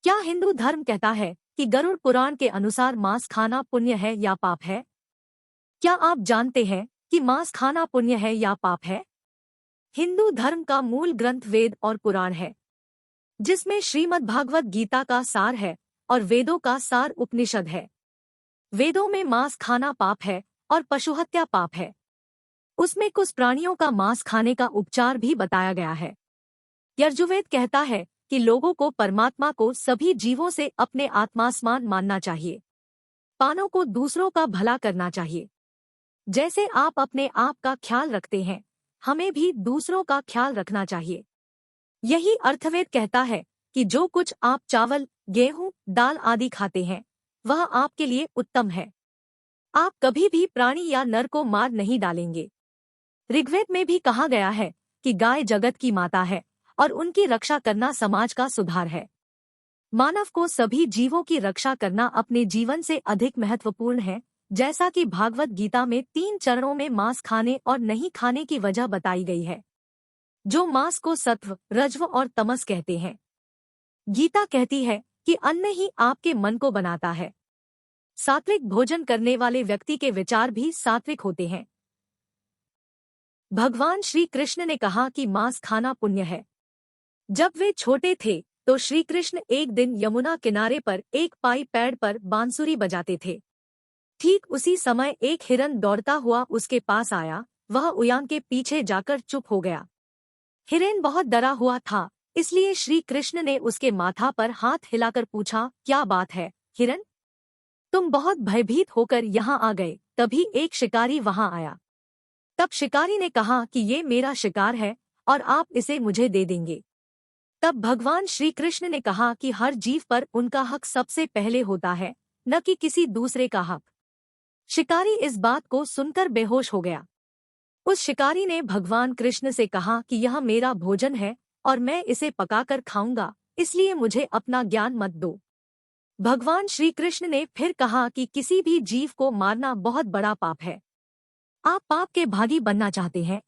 क्या हिंदू धर्म कहता है कि गरुड़ पुराण के अनुसार मांस खाना पुण्य है या पाप है? क्या आप जानते हैं कि मांस खाना पुण्य है या पाप है? हिंदू धर्म का मूल ग्रंथ वेद और पुराण है, जिसमें श्रीमद् भागवत गीता का सार है और वेदों का सार उपनिषद है। वेदों में मांस खाना पाप है और पशुहत्या पाप है। उसमें कुछ प्राणियों का मांस खाने का उपचार भी बताया गया है। यजुर्वेद कहता है कि लोगों को परमात्मा को सभी जीवों से अपने आत्मासमान मानना चाहिए। पानों को दूसरों का भला करना चाहिए। जैसे आप अपने आप का ख्याल रखते हैं, हमें भी दूसरों का ख्याल रखना चाहिए। यही अर्थवेद कहता है कि जो कुछ आप चावल, गेहूं, दाल आदि खाते हैं, वह आपके लिए उत्तम है। आप कभी भी प्राणी या नर को मार नहीं डालेंगे। ऋग्वेद में भी कहा गया है कि गाय जगत की माता है और उनकी रक्षा करना समाज का सुधार है। मानव को सभी जीवों की रक्षा करना अपने जीवन से अधिक महत्वपूर्ण है, जैसा कि भागवत गीता में 3 चरणों में मांस खाने और नहीं खाने की वजह बताई गई है। जो मांस को सत्व, रजव और तमस कहते हैं। गीता कहती है कि अन्न ही आपके मन को बनाता है। सात्विक भोजन करने वाले व्यक्ति के विचार भी सात्विक होते हैं। भगवान श्री कृष्ण ने कहा कि मांस खाना पुण्य है। जब वे छोटे थे तो श्री कृष्ण एक दिन यमुना किनारे पर एक पाई पेड़ पर बांसुरी बजाते थे। ठीक उसी समय एक हिरन दौड़ता हुआ उसके पास आया। वह उयान के पीछे जाकर चुप हो गया। हिरन बहुत डरा हुआ था, इसलिए श्री कृष्ण ने उसके माथा पर हाथ हिलाकर पूछा, क्या बात है हिरन, तुम बहुत भयभीत होकर यहाँ आ गए। तभी एक शिकारी वहाँ आया। तब शिकारी ने कहा कि ये मेरा शिकार है और आप इसे मुझे दे देंगे। तब भगवान श्री कृष्ण ने कहा कि हर जीव पर उनका हक सबसे पहले होता है, न कि किसी दूसरे का हक। शिकारी इस बात को सुनकर बेहोश हो गया। उस शिकारी ने भगवान कृष्ण से कहा कि यह मेरा भोजन है और मैं इसे पकाकर खाऊंगा, इसलिए मुझे अपना ज्ञान मत दो। भगवान श्री कृष्ण ने फिर कहा कि किसी भी जीव को मारना बहुत बड़ा पाप है। आप पाप के भागी बनना चाहते हैं।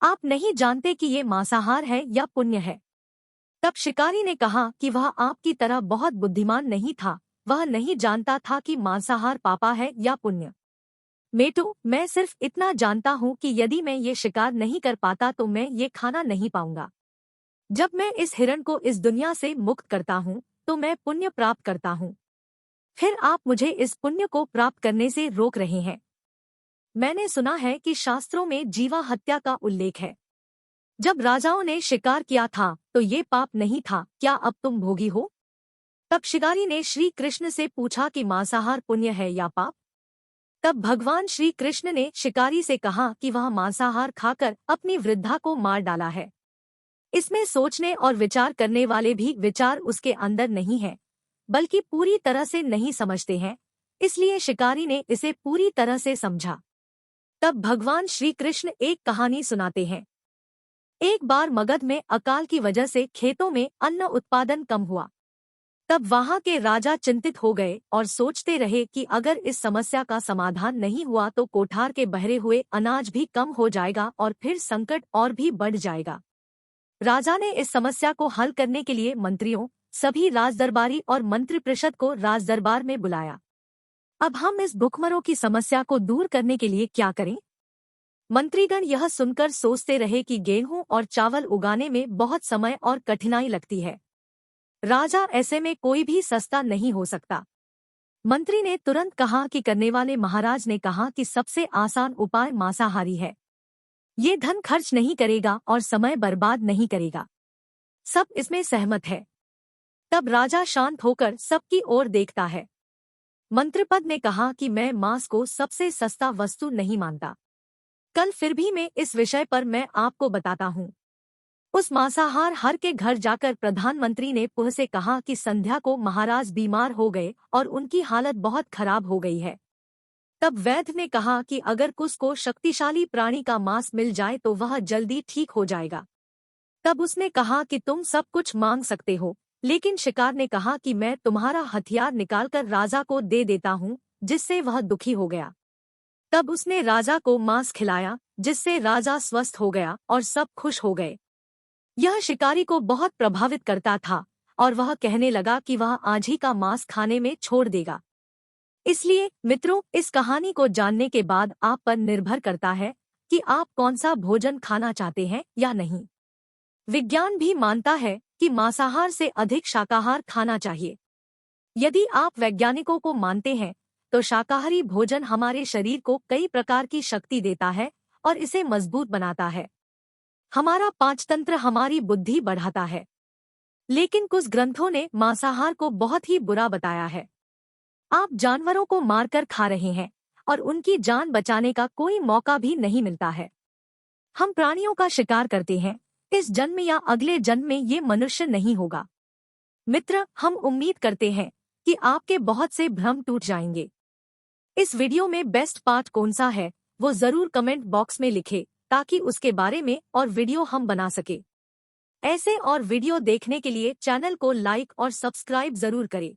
आप नहीं जानते कि ये मांसाहार है या पुण्य है। तब शिकारी ने कहा कि वह आपकी तरह बहुत बुद्धिमान नहीं था। वह नहीं जानता था कि मांसाहार पापा है या पुण्य। मेटू, मैं सिर्फ इतना जानता हूँ कि यदि मैं ये शिकार नहीं कर पाता तो मैं ये खाना नहीं पाऊंगा। जब मैं इस हिरण को इस दुनिया से मुक्त करता हूँ तो मैं पुण्य प्राप्त करता हूँ। फिर आप मुझे इस पुण्य को प्राप्त करने से रोक रहे हैं। मैंने सुना है कि शास्त्रों में जीवा हत्या का उल्लेख है। जब राजाओं ने शिकार किया था तो ये पाप नहीं था, क्या अब तुम भोगी हो? तब शिकारी ने श्री कृष्ण से पूछा कि मांसाहार पुण्य है या पाप? तब भगवान श्री कृष्ण ने शिकारी से कहा कि वह मांसाहार खाकर अपनी वृद्धा को मार डाला है। इसमें सोचने और विचार करने वाले भी विचार उसके अंदर नहीं है, बल्कि पूरी तरह से नहीं समझते हैं, इसलिए शिकारी ने इसे पूरी तरह से समझा। तब भगवान श्री कृष्ण एक कहानी सुनाते हैं। एक बार मगध में अकाल की वजह से खेतों में अन्न उत्पादन कम हुआ। तब वहां के राजा चिंतित हो गए और सोचते रहे कि अगर इस समस्या का समाधान नहीं हुआ तो कोठार के बहरे हुए अनाज भी कम हो जाएगा और फिर संकट और भी बढ़ जाएगा। राजा ने इस समस्या को हल करने के लिए मंत्रियों, सभी राजदरबारी और मंत्रिपरिषद को राजदरबार में बुलाया। अब हम इस भुखमरों की समस्या को दूर करने के लिए क्या करें? मंत्रीगण यह सुनकर सोचते रहे कि गेहूं और चावल उगाने में बहुत समय और कठिनाई लगती है। राजा ऐसे में कोई भी सस्ता नहीं हो सकता। मंत्री ने तुरंत कहा कि करने वाले महाराज ने कहा कि सबसे आसान उपाय मांसाहारी है। ये धन खर्च नहीं करेगा और समय बर्बाद नहीं करेगा। सब इसमें सहमत है। तब राजा शांत होकर सबकी ओर देखता है। मंत्रिपद ने कहा कि मैं मांस को सबसे सस्ता वस्तु नहीं मानता। कल फिर भी मैं इस विषय पर मैं आपको बताता हूँ। उस मांसाहार हर के घर जाकर प्रधानमंत्री ने पुह से कहा कि संध्या को महाराज बीमार हो गए और उनकी हालत बहुत खराब हो गई है। तब वैद्य ने कहा कि अगर कुछ को शक्तिशाली प्राणी का मांस मिल जाए तो वह जल्दी ठीक हो जाएगा। तब उसने कहा कि तुम सब कुछ मांग सकते हो, लेकिन शिकार ने कहा कि मैं तुम्हारा हथियार निकालकर राजा को दे देता हूँ, जिससे वह दुखी हो गया। तब उसने राजा को मांस खिलाया, जिससे राजा स्वस्थ हो गया और सब खुश हो गए। यह शिकारी को बहुत प्रभावित करता था और वह कहने लगा कि वह आज ही का मांस खाने में छोड़ देगा। इसलिए मित्रों, इस कहानी को जानने के बाद आप पर निर्भर करता है कि आप कौन सा भोजन खाना चाहते हैं या नहीं। विज्ञान भी मानता है कि मांसाहार से अधिक शाकाहार खाना चाहिए। यदि आप वैज्ञानिकों को मानते हैं तो शाकाहारी भोजन हमारे शरीर को कई प्रकार की शक्ति देता है और इसे मजबूत बनाता है। हमारा पाचतंत्र हमारी बुद्धि बढ़ाता है। लेकिन कुछ ग्रंथों ने मांसाहार को बहुत ही बुरा बताया है। आप जानवरों को मारकर खा रहे हैं और उनकी जान बचाने का कोई मौका भी नहीं मिलता है। हम प्राणियों का शिकार करते हैं। इस जन्म या अगले जन्म में ये मनुष्य नहीं होगा। मित्र, हम उम्मीद करते हैं कि आपके बहुत से भ्रम टूट जाएंगे। इस वीडियो में बेस्ट पार्ट कौन सा है वो जरूर कमेंट बॉक्स में लिखें ताकि उसके बारे में और वीडियो हम बना सके। ऐसे और वीडियो देखने के लिए चैनल को लाइक और सब्सक्राइब जरूर करें।